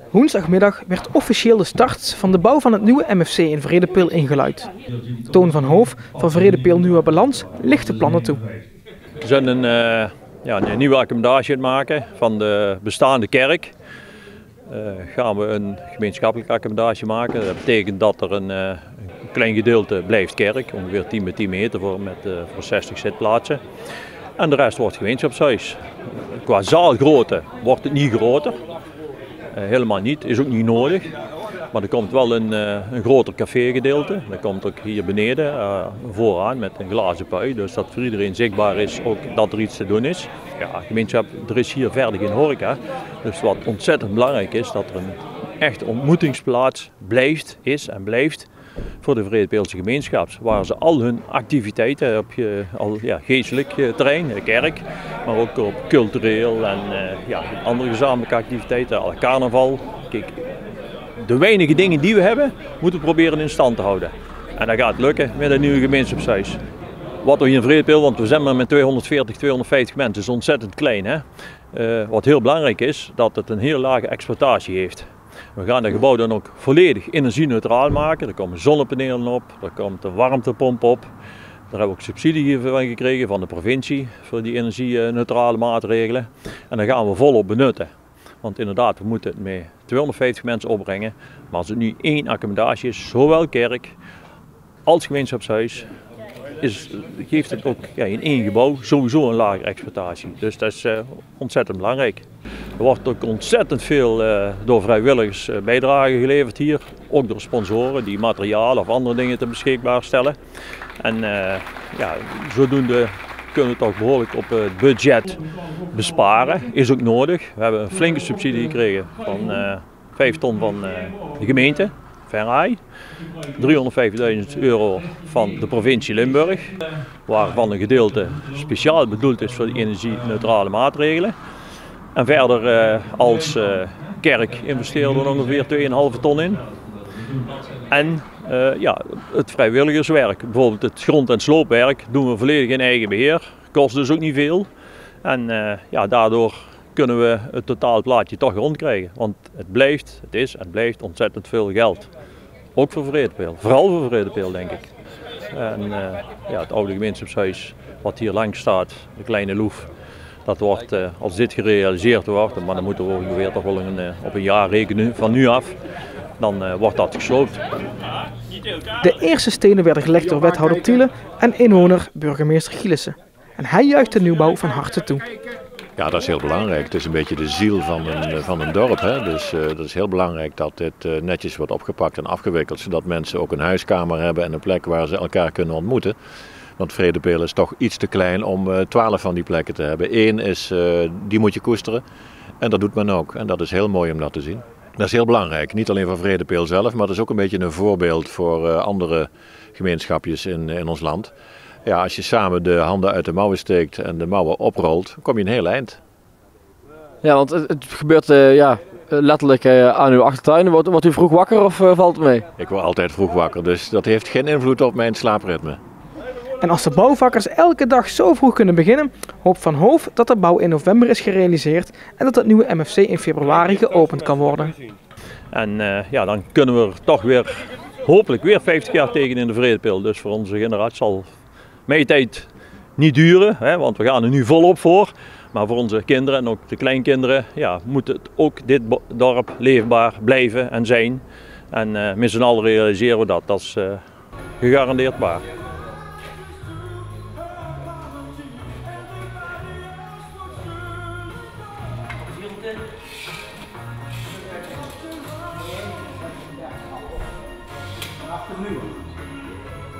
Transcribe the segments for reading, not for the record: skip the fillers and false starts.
Woensdagmiddag werd officieel de start van de bouw van het nieuwe MFC in Vredepeel ingeluid. Toon van Hoof van Vredepeel Nieuwe Balans ligt de plannen toe. We zijn een nieuwe accommodatie aan het maken van de bestaande kerk. Gaan we een gemeenschappelijke accommodatie maken. Dat betekent dat er een klein gedeelte blijft kerk, ongeveer 10 bij 10 meter voor 60 zitplaatsen. En de rest wordt gemeenschapshuis. Qua zaalgrootte wordt het niet groter. Helemaal niet, is ook niet nodig. Maar er komt wel een groter cafégedeelte. Dat komt ook hier beneden vooraan met een glazen pui. Dus dat voor iedereen zichtbaar is ook dat er iets te doen is. Ja, gemeenschap, er is hier verder geen horeca. Dus wat ontzettend belangrijk is, dat er een echte ontmoetingsplaats blijft voor de Vredepeelse gemeenschap. Waar ze al hun activiteiten op geestelijk terrein, de kerk, maar ook op cultureel en andere gezamenlijke activiteiten, al carnaval. Kijk, de weinige dingen die we hebben, moeten we proberen in stand te houden. En dat gaat lukken met een nieuwe gemeenschapshuis. Wat we hier in Vredepeel, want we zijn maar met 240, 250 mensen, dat is ontzettend klein. Hè? Wat heel belangrijk is, dat het een heel lage exploitatie heeft. We gaan het gebouw dan ook volledig energie-neutraal maken. Er komen zonnepanelen op, er komt een warmtepomp op. Daar hebben we ook subsidie hiervan gekregen van de provincie voor die energie-neutrale maatregelen. En daar gaan we volop benutten. Want inderdaad, we moeten het met 250 mensen opbrengen. Maar als het nu één accommodatie is, zowel kerk als gemeenschapshuis, geeft het ook in één gebouw sowieso een lagere exploitatie. Dus dat is ontzettend belangrijk. Er wordt ook ontzettend veel door vrijwilligers bijdrage geleverd hier. Ook door sponsoren die materiaal of andere dingen te beschikbaar stellen. En zodoende kunnen we het ook behoorlijk op het budget besparen. Is ook nodig. We hebben een flinke subsidie gekregen van 5 ton van de gemeente. Venray, €305.000 van de provincie Limburg, waarvan een gedeelte speciaal bedoeld is voor de energie-neutrale maatregelen. En verder als kerk investeren we er ongeveer 2,5 ton in. En het vrijwilligerswerk, bijvoorbeeld het grond- en sloopwerk, doen we volledig in eigen beheer. Kost dus ook niet veel. En daardoor kunnen we het totaalplaatje toch rondkrijgen. Want het blijft ontzettend veel geld. Ook voor Vredepeel, vooral voor Vredepeel denk ik. En het oude gemeenschapshuis wat hier langs staat, de Kleine Loef, dat wordt, als dit gerealiseerd wordt, maar dan moeten we ongeveer toch wel op een jaar rekenen van nu af, dan wordt dat gesloopt. De eerste stenen werden gelegd door wethouder Thiele en inwoner burgemeester Gielissen. En hij juicht de nieuwbouw van harte toe. Ja, dat is heel belangrijk. Het is een beetje de ziel van een dorp. Hè? Dus dat is heel belangrijk dat dit netjes wordt opgepakt en afgewikkeld. Zodat mensen ook een huiskamer hebben en een plek waar ze elkaar kunnen ontmoeten. Want Vredepeel is toch iets te klein om 12 van die plekken te hebben. Eén is, die moet je koesteren. En dat doet men ook. En dat is heel mooi om dat te zien. Dat is heel belangrijk. Niet alleen voor Vredepeel zelf, maar dat is ook een beetje een voorbeeld voor andere gemeenschapjes in ons land. Ja, als je samen de handen uit de mouwen steekt en de mouwen oprolt, kom je een heel eind. Ja, want het gebeurt letterlijk aan uw achtertuin. Wordt u vroeg wakker of valt het mee? Ik word altijd vroeg wakker, dus dat heeft geen invloed op mijn slaapritme. En als de bouwvakkers elke dag zo vroeg kunnen beginnen, hoopt Van Hoof dat de bouw in november is gerealiseerd en dat het nieuwe MFC in februari geopend kan worden. En dan kunnen we er toch weer, hopelijk weer 50 jaar tegen in de Vredepeel. Dus voor onze generatie zal mijn tijd niet duren, hè, want we gaan er nu volop voor. Maar voor onze kinderen en ook de kleinkinderen moet het ook dit dorp leefbaar blijven en zijn. En met z'n allen realiseren we dat. Dat is gegarandeerd waar.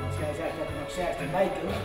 Als jij zegt dat er nog 60 bij kunnen.